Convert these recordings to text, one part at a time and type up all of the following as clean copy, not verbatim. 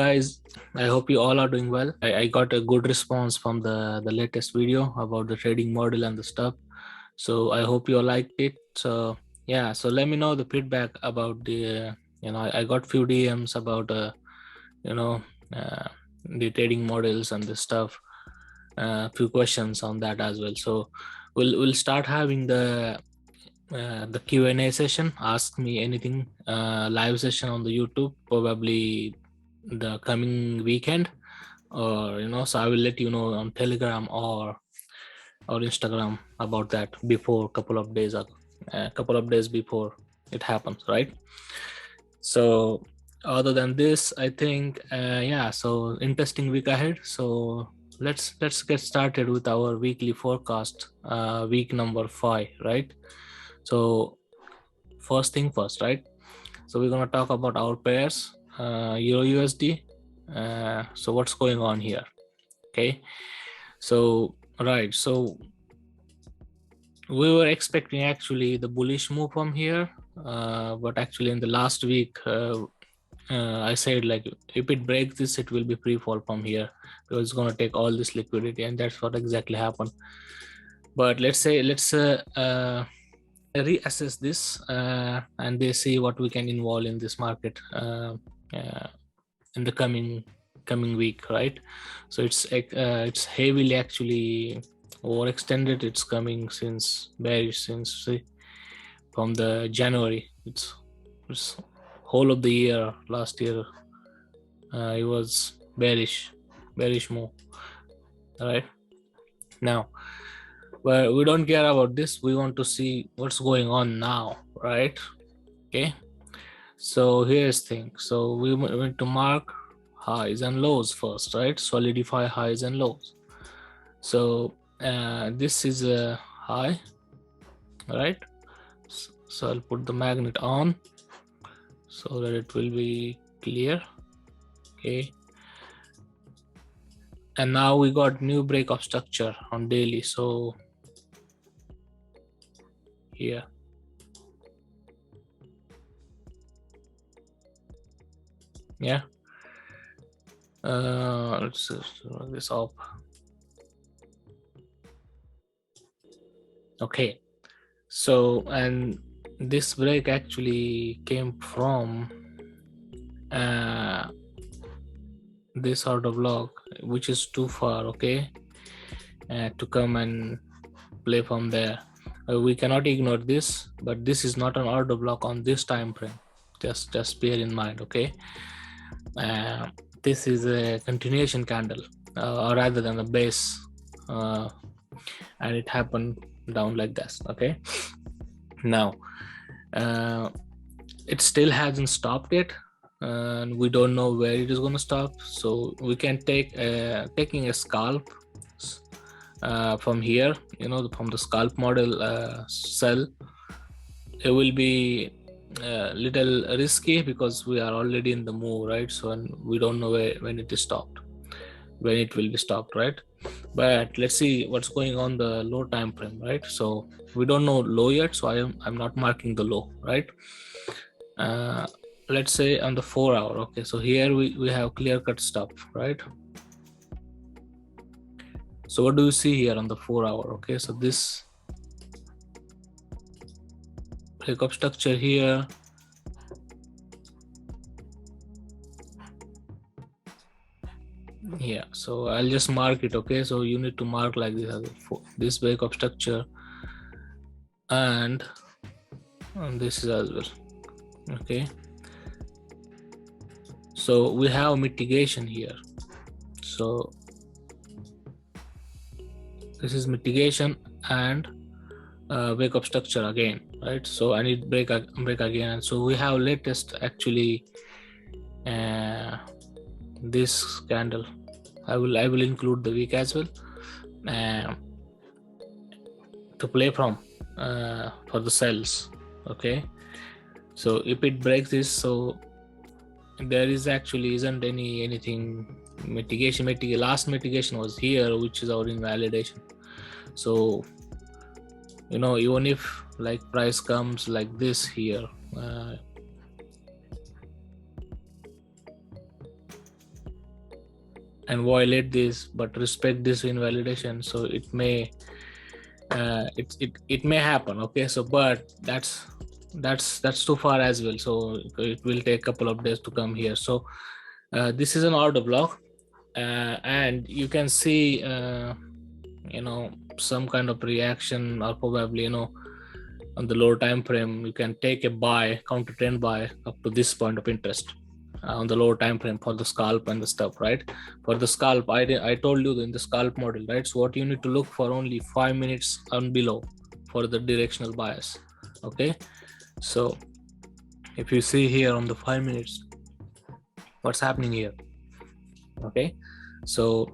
guys, I hope you all are doing well. I got a good response from the latest video about the trading model and the stuff. So I hope you all liked it. So yeah, so let me know the feedback about the, I got few DMs about, the trading models and the stuff, few questions on that as well. So we'll start having the Q&A session, ask me anything, live session on the YouTube, probably the coming weekend, or so I will let you know on Telegram or Instagram about that before a couple of days before it happens, right? So other than this, I think so interesting week ahead. So let's get started with our weekly forecast, week number 5, right? So first thing first, right? So we're going to talk about our pairs, EURUSD. So what's going on here? Okay, so right, so we were expecting actually the bullish move from here, but actually in the last week I said, like, if it breaks this, it will be free fall from here because it's going to take all this liquidity, and that's what exactly happened. But let's reassess this and they see what we can involve in this market in the coming week, right? So it's heavily actually overextended. It's coming since bearish since from the January. It's whole of the year last year it was bearish move, right? Now, but we don't care about this. We want to see what's going on now, right? Okay, so here's thing. So we went to mark highs and lows first, right? Solidify highs and lows. So this is a high, right? So I'll put the magnet on so that it will be clear. Okay, and now we got new break of structure on daily. So here, yeah, let's just run this up. Okay, so and this break actually came from this order block, which is too far, okay, to come and play from there. We cannot ignore this, but this is not an order block on this time frame. Just bear in mind, okay. This is a continuation candle, or rather than a base, and it happened down like this, okay. Now it still hasn't stopped yet, and we don't know where it is going to stop. So we can take taking a scalp from here, from the scalp model sell. It will be a little risky because we are already in the move, right? So, and we don't know when it is stopped, when it will be stopped, right? But let's see what's going on the low time frame, right? So we don't know low yet, so I'm not marking the low, right? Let's say on the 4 hour. Okay, so here we have clear cut stop, right? So what do you see here on the 4 hour? Okay, so this break up structure here, yeah, so I'll just mark it. Okay, so you need to mark like this break up structure, and this is as well. Okay, so we have mitigation here. So this is mitigation and wake up structure again, right? So I need break again, and so we have latest actually this candle. I will include the week as well to play from for the cells. Okay, so if it breaks this, so there is actually isn't anything mitigation. Last mitigation was here, which is our invalidation. So even if like price comes like this here, and violate this, but respect this invalidation. So it may it may happen. Okay, so but that's too far as well. So it will take a couple of days to come here. So this is an order block, and you can see some kind of reaction, or probably on the lower time frame you can take a buy, counter trend buy up to this point of interest on the lower time frame for the scalp and the stuff, right? For the scalp, I told you in the scalp model, right? So what you need to look for, only 5 minutes and below for the directional bias. Okay, so if you see here on the 5 minutes what's happening here. Okay, so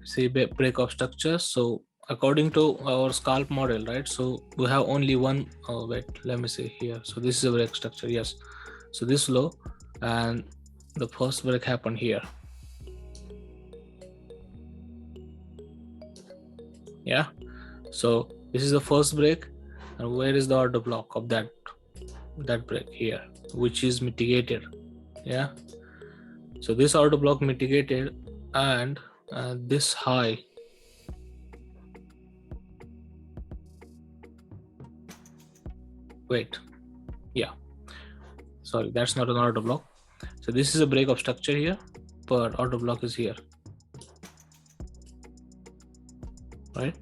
see break of structure. So according to our scalp model, right, so we have only one. Oh wait, let me see here. So this is a break structure, yes. So this low, and the first break happened here. Yeah, so this is the first break, and where is the order block of that break here, which is mitigated. Yeah, so this order block mitigated, and this high, wait, yeah, sorry, that's not an order block. So this is a break of structure here, but order block is here, right?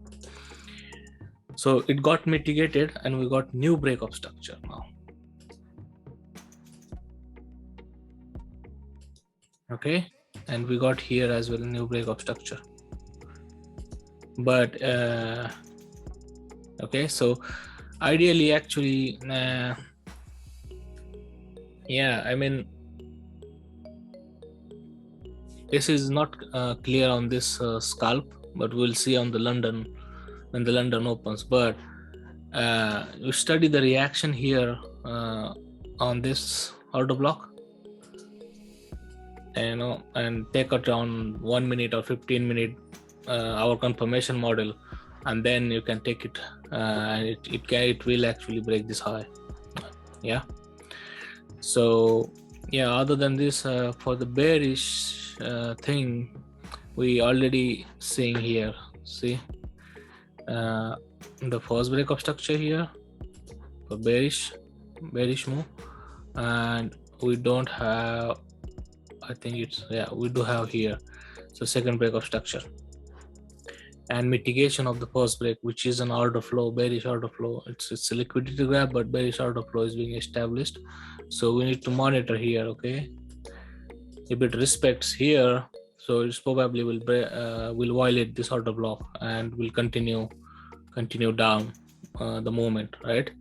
So it got mitigated, and we got new break of structure now. Okay, and we got here as well a new break of structure. But okay, so ideally, actually, yeah, I mean, this is not clear on this scalp, but we'll see on the London when the London opens. But you study the reaction here on this order block, and take it on 1 minute or 15 minute our confirmation model, and then you can take it, and it will actually break this high. Yeah, so yeah, other than this, for the bearish thing, we already seeing here, see the first break of structure here for bearish move, and we don't have, I think it's, yeah, we do have here, so second break of structure and mitigation of the first break, which is an order flow, bearish order flow. It's a liquidity grab, but bearish order flow is being established. So we need to monitor here. Okay, if it respects here, so it's probably will violate this order block and will continue down the movement, right?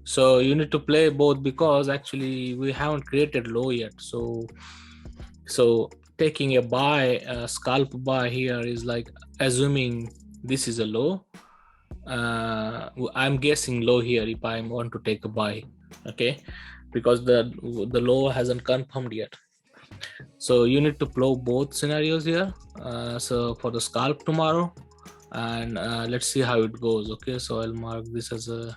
So you need to play both, because actually we haven't created low yet. So taking a buy, scalp buy here is like assuming this is a low. I'm guessing low here if I want to take a buy. Okay, because the low hasn't confirmed yet. So you need to play both scenarios here. So for the scalp tomorrow, and let's see how it goes. Okay, so I'll mark this as a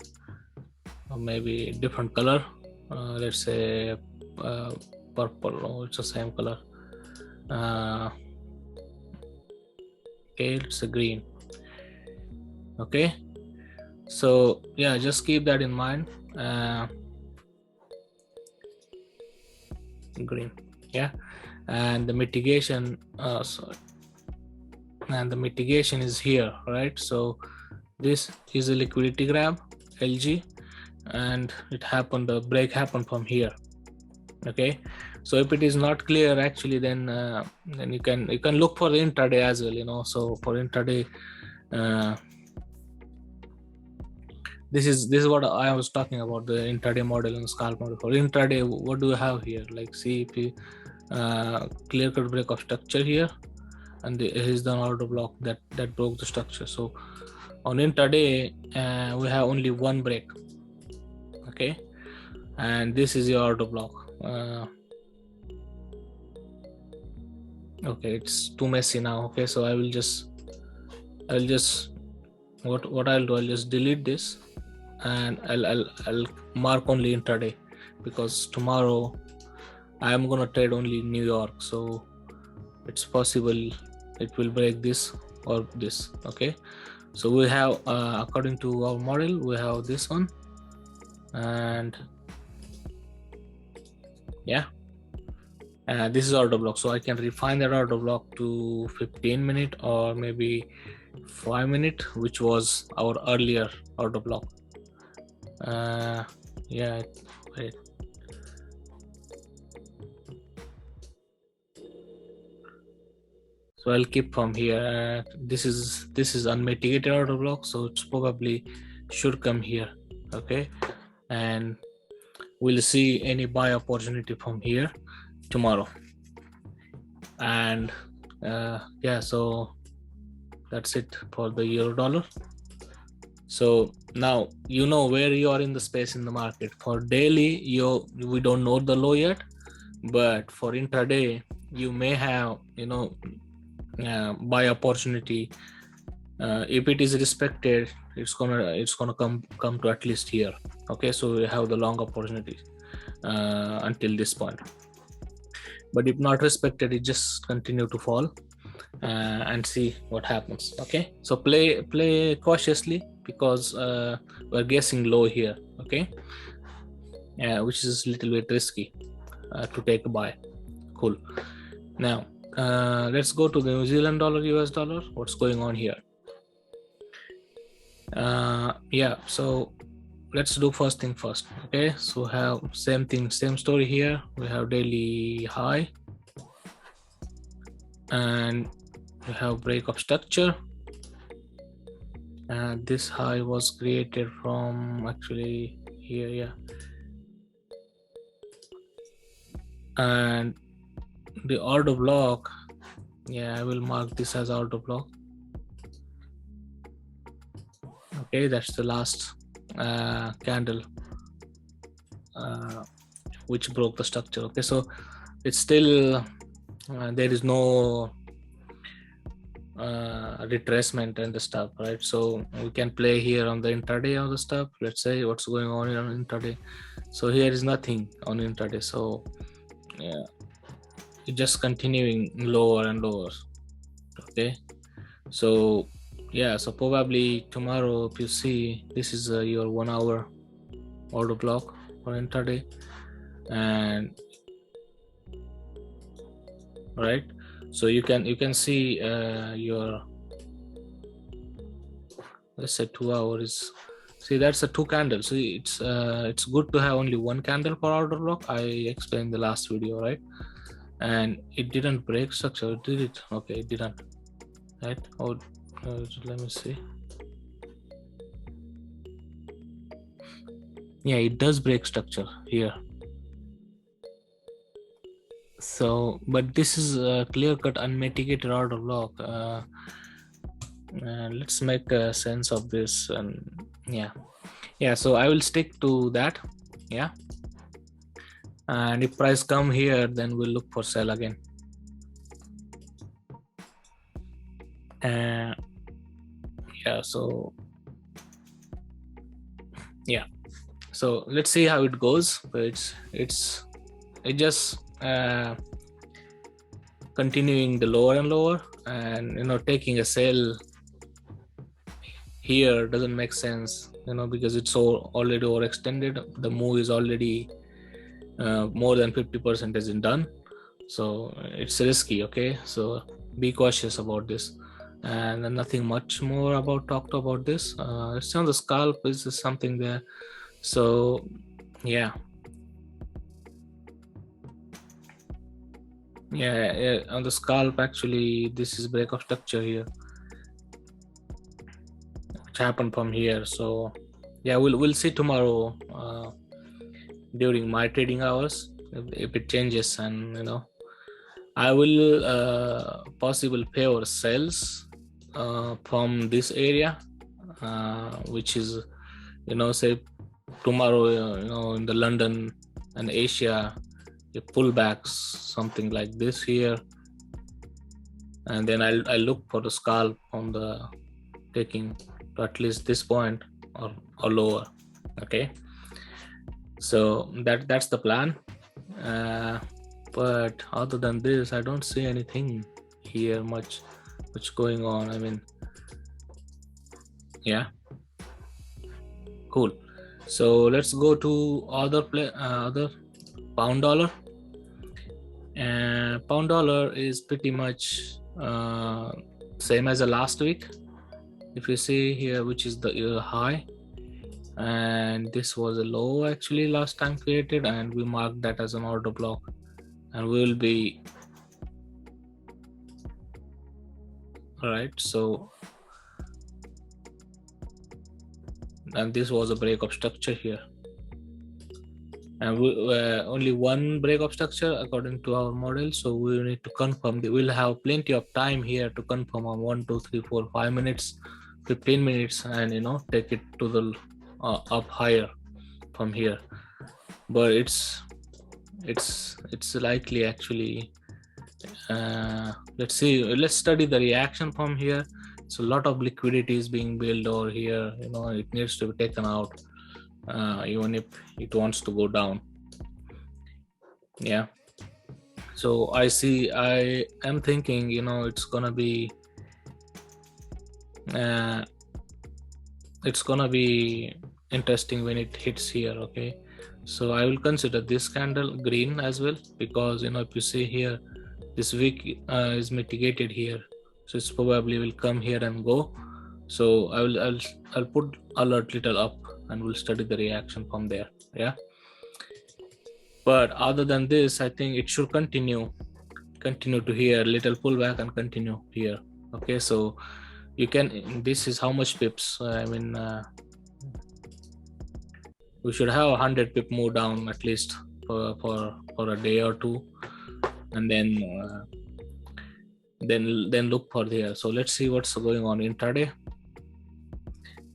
maybe different color. Let's say purple. Oh, it's the same color. Okay, it's a green. Okay, so yeah, just keep that in mind. Green, yeah, and the mitigation, sorry, and the mitigation is here, right? So this is a liquidity grab, LG, and it happened, the break happened from here. Okay, so if it is not clear, actually, then you can look for the intraday as well. So for intraday, this is what I was talking about, the intraday model and scalp model. For intraday, what do we have here? Like, see, if you clear cut break of structure here, and here is the order block that broke the structure. So on intraday, we have only one break. Okay, and this is your order block. Okay, it's too messy now. Okay, so I'll just what I'll do, I'll just delete this, and I'll mark only intraday, because tomorrow I'm gonna trade only New York, so it's possible it will break this or this. Okay, so we have according to our model, we have this one, and yeah, this is order block. So I can refine that order block to 15-minute or maybe 5-minute, which was our earlier order block. Yeah, wait. So I'll keep from here. This is unmitigated order block, so it's probably should come here. Okay, and we'll see any buy opportunity from here tomorrow. And yeah, so that's it for the euro dollar. So now you know where you are in the space in the market. For daily, we don't know the low yet, but for intraday, you may have buy opportunity. If it is respected, it's gonna come to at least here. Okay, so we have the long opportunity until this point. But if not respected, it just continue to fall and see what happens. Okay, so play cautiously because we're guessing low here. Okay, which is a little bit risky to take a buy. Cool. Now let's go to the New Zealand dollar, US dollar. What's going on here? Yeah, so let's do first thing first. Okay, so have same story here. We have daily high and we have break of structure, and this high was created from actually here. Yeah, and the order block, yeah, I will mark this as order block. Okay, that's the last candle which broke the structure. Okay, so it's still there is no retracement and the stuff, right? So we can play here on the intraday of the stuff. Let's say what's going on here on intraday. So here is nothing on intraday, so yeah, it's just continuing lower and lower. Okay, so yeah, so probably tomorrow, if you see, this is your 1 hour order block for intraday, and right, so you can see your, let's say 2 hours. See, that's a 2 candles. So it's good to have only 1 candle per order block. I explained the last video, right? And it didn't break structure, did it? Okay, it didn't, right? Oh, let me see. Yeah, it does break structure here. So, but this is a clear-cut unmitigated order block. Let's make a sense of this, and yeah, so I will stick to that. Yeah, and if price come here, then we'll look for sell again. Yeah, so yeah, so let's see how it goes. But it's just continuing the lower and lower, and taking a sell here doesn't make sense, because it's already overextended. The move is already more than 50% isn't done, so it's risky. Okay, so be cautious about this, and nothing much more talked about this. It's on the scalp, is something there. So yeah, on the scalp, actually this is break of structure here, which happened from here. So yeah, we'll see tomorrow during my trading hours if it changes, and I will possible favor sales from this area, which is say tomorrow in the London and Asia, it pullbacks something like this here, and then I'll look for the scalp on the taking to at least this point or lower. Okay, so that's the plan. But other than this, I don't see anything here much going on. I mean, yeah, cool. So let's go to other pound dollar. And pound dollar is pretty much same as the last week. If you see here, which is the high, and this was a low actually last time created, and we marked that as an order block, and we will be all right. So, and this was a break of structure here, and we only one break of structure according to our model. So we need to confirm. We'll have plenty of time here to confirm on 1, 2, 3, 4, 5 minutes, 15 minutes, and take it to the up higher from here. But it's likely actually. Let's see. Let's study the reaction from here. So a lot of liquidity is being built over here. It needs to be taken out, even if it wants to go down. Yeah. So I am thinking, it's gonna be interesting when it hits here. Okay. So I will consider this candle green as well, because if you see here, this wick is mitigated here, so it's probably will come here and go. So I'll put alert little up, and we'll study the reaction from there. Yeah. But other than this, I think it should continue to here, little pullback, and continue here. Okay. So you can, this is how much pips. I mean, we should have 100 pip move down at least for a day or two, and then look for there. So let's see what's going on intraday.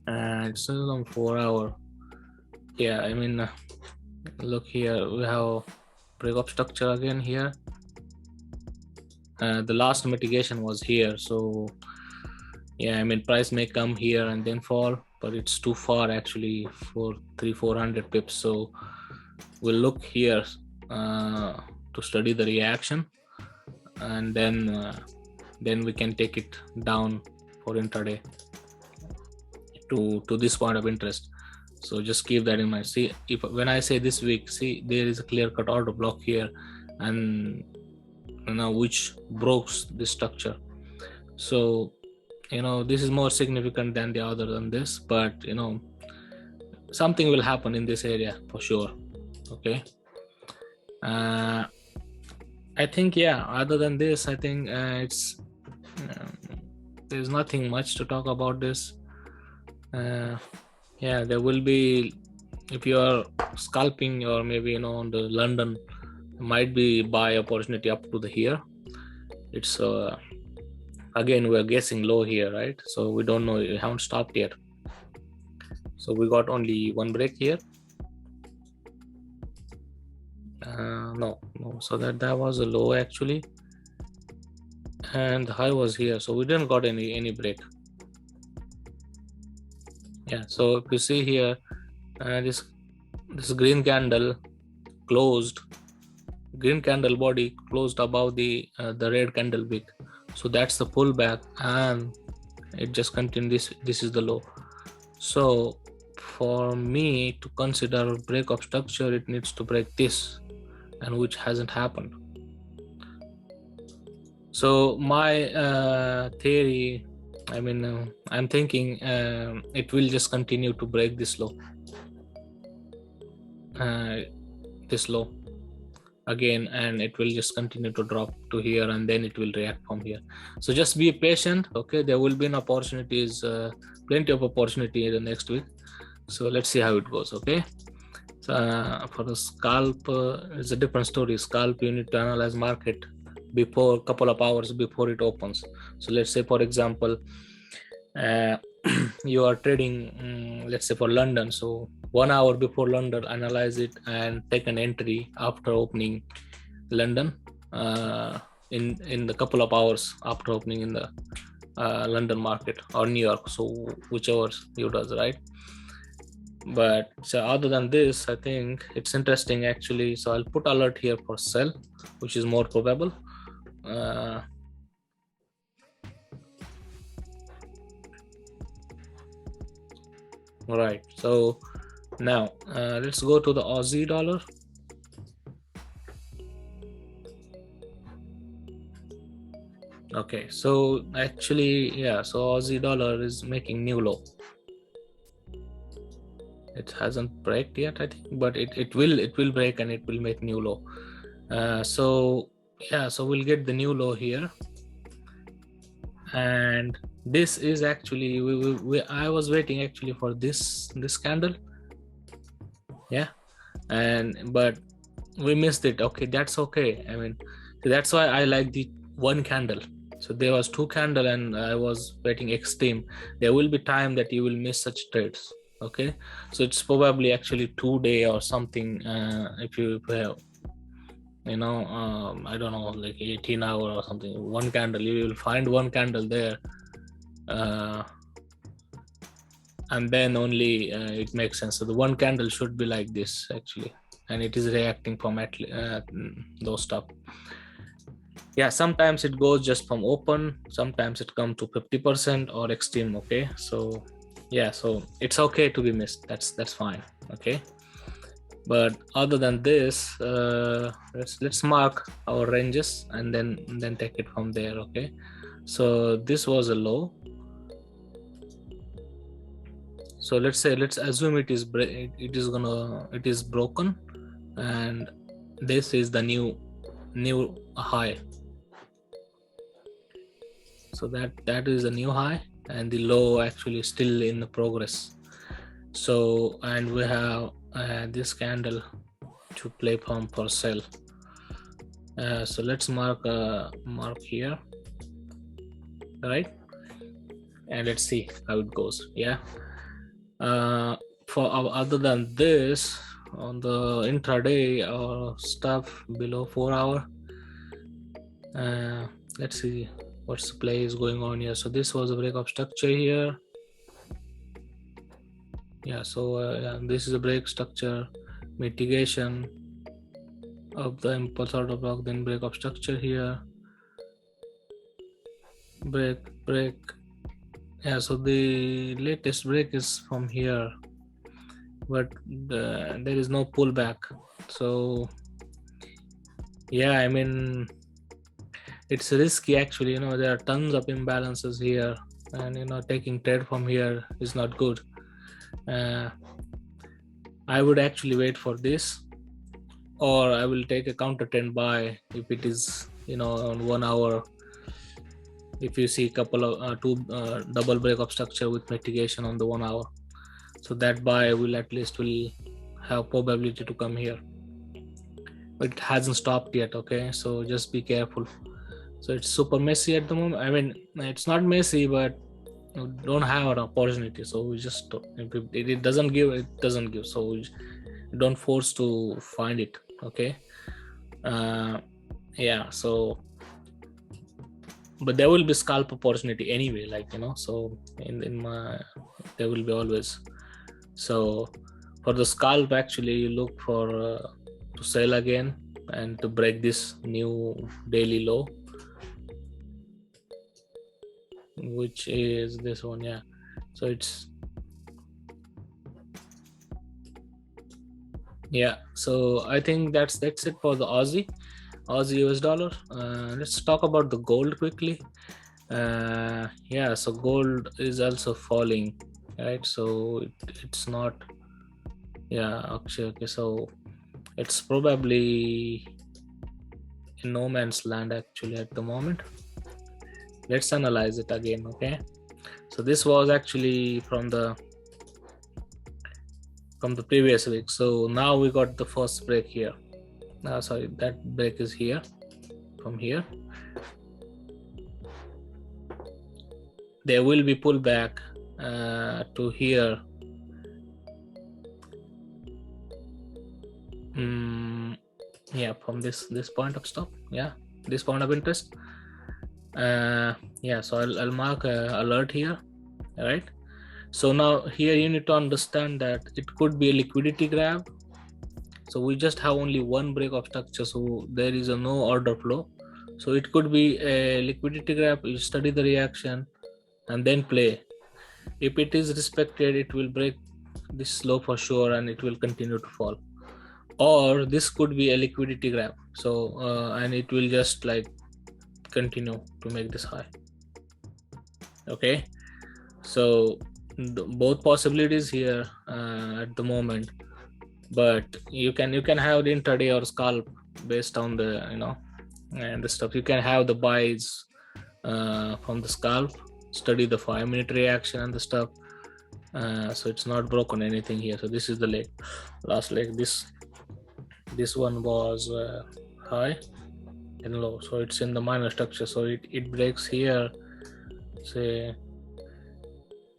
And it's on 4 hour. Yeah, I mean, look here, we have break up structure again here. The last mitigation was here, so yeah, I mean, price may come here and then fall, but it's too far actually for 300-400 pips. So we'll look here to study the reaction, and then we can take it down for intraday to this point of interest. So just keep that in mind. See, when I say this week, see, there is a clear-cut order block here, and which broke this structure. So this is more significant than the other than this, but something will happen in this area for sure. Okay. I think, yeah, other than this, I think it's there's nothing much to talk about this. Yeah, there will be, if you are scalping, or maybe on the London, might be buy opportunity up to the here. It's again, we're guessing low here, right? So we don't know, we haven't stopped yet. So we got only one break here. No, so that was a low actually, and the high was here, so we didn't got any break. Yeah, so if you see here, this green candle closed, green candle body closed above the red candle wick, so that's the pullback, and it just continued. This is the low. So for me to consider break of structure, it needs to break this, and which hasn't happened. So my theory, I mean, I'm thinking it will just continue to break this low, again, and it will just continue to drop to here, and then it will react from here. So just be patient. Okay, there will be opportunities, plenty of opportunity in the next week. So let's see how it goes. Okay. So for the scalp, it's a different story. Scalp, you need to analyze market before a couple of hours before it opens. So let's say, for example, you are trading, let's say for London. So 1 hour before London, analyze it and take an entry after opening London, in the couple of hours after opening in the London market or New York. So whichever you does, right? But so other than this, I think it's interesting actually. So I'll put alert here for sell, which is more probable. Right, so now let's go to the Aussie dollar. Okay, so actually, yeah, so Aussie dollar is making new low. It hasn't break yet, I think, but it will break and it will make new low. So yeah, so we'll get the new low here, and this is actually I was waiting actually for this candle, yeah, but we missed it. Okay, that's okay. I mean, that's why I like the one candle. So there was two candle and I was waiting extreme. There will be time that you will miss such trades. Okay, so it's probably actually 2 day or something. If you have, you know, I don't know, like 18 hour or something, one candle, you will find one candle there, and then only it makes sense. So the one candle should be like this actually, and it is reacting from those stuff. Yeah, sometimes it goes just from open, sometimes it comes to 50% or extreme. Okay, so yeah, so it's okay to be missed, that's fine. Okay, but other than this, let's mark our ranges and then take it from there. Okay, so this was a low, so let's assume it is broken, and this is the new high. So that is a new high, and the low actually still in the progress. So, and we have this candle to play from for sell. So let's mark here, right? And let's see how it goes. Yeah. For other than this, on the intraday stuff below 4 hour, let's see what's the play is going on here. So this was a break of structure here. Yeah, so yeah, this is a break structure, mitigation of the impulse order block, then break of structure here, break. Yeah, so the latest break is from here, but there is no pullback. So yeah, I mean, it's risky actually. You know, there are tons of imbalances here, and you know, taking trade from here is not good. I would actually wait for this, or I will take a counter trend buy if it is, you know, on 1 hour. If you see a couple of two double break of structure with mitigation on the 1 hour, so that buy will at least will have probability to come here, but it hasn't stopped yet. Okay, so just be careful. So it's super messy at the moment. I mean, it's not messy, but you don't have an opportunity, so we just, if it doesn't give, it doesn't give, so we don't force to find it. Okay, yeah, so but there will be scalp opportunity anyway, like, you know, so in my, there will be always. So for the scalp, actually you look for to sell again and to break this new daily low, which is this one. Yeah, so it's, yeah, so I think that's it for the Aussie US dollar. Let's talk about the gold quickly. Yeah, so gold is also falling, right? So it's not, yeah, okay, so it's probably in no man's land actually at the moment. Let's analyze it again. Okay, so this was actually from the previous week. So now we got the first break here. Sorry, that break is here, from here. There will be pullback to here. Yeah, from this point of stop. Yeah, this point of interest. Yeah, so I'll mark alert here, right? So now here you need to understand that it could be a liquidity grab. So we just have only one break of structure, so there is no order flow. So it could be a liquidity grab. You study the reaction and then play. If it is respected, it will break this low for sure and it will continue to fall. Or this could be a liquidity grab, so and it will just like continue to make this high. Okay, so both possibilities here at the moment, but you can have the intraday or scalp based on the and the stuff. You can have the buys from the scalp, study the 5-minute reaction and the stuff. So it's not broken anything here. So this is the leg, last leg. This one was high and low, so it's in the minor structure. So it breaks here, say,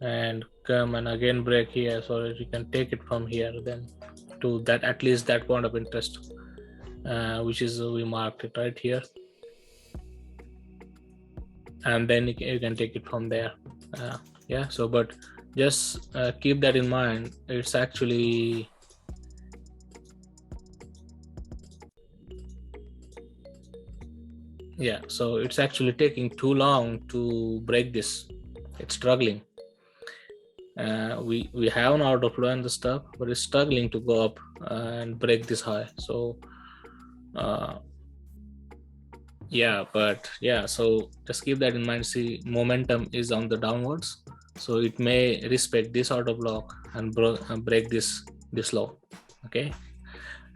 and come and again break here, so you can take it from here then to that, at least that point of interest, which is we marked it right here, and then you can take it from there. Yeah, so but just keep that in mind. It's actually so it's actually taking too long to break this. It's struggling. We have an order flow and the stuff, but it's struggling to go up and break this high. So so just keep that in mind. See, momentum is on the downwards, so it may respect this order block and break this low. Okay,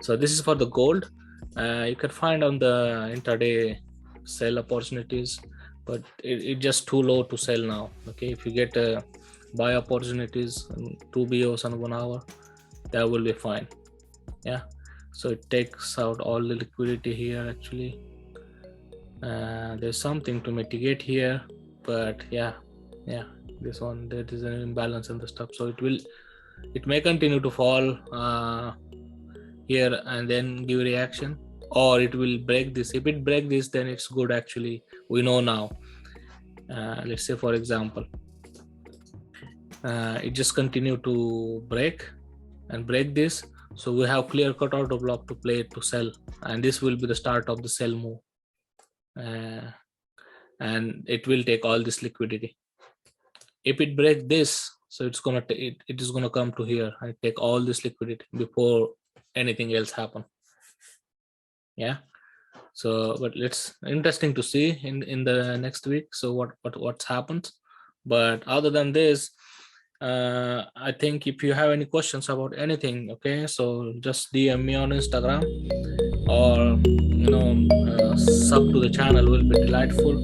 so this is for the gold. You can find on the intraday sell opportunities, but it's just too low to sell now. Okay, if you get buy opportunities, 2 BOs on 1 hour, that will be fine. Yeah, so it takes out all the liquidity here actually. There's something to mitigate here, but yeah, this one, there is an imbalance in the stuff, so it may continue to fall here and then give reaction, or it will break this. If it break this, then it's good actually. We know now. Let's say for example, it just continue to break this, so we have clear cut order block to play to sell, and this will be the start of the sell move, and it will take all this liquidity. If it breaks this, so it's gonna it is gonna come to here and take all this liquidity before anything else happen. Yeah, so but it's interesting to see in the next week, so what's happened. But other than this, I think if you have any questions about anything, okay, so just DM me on Instagram, or sub to the channel will be delightful.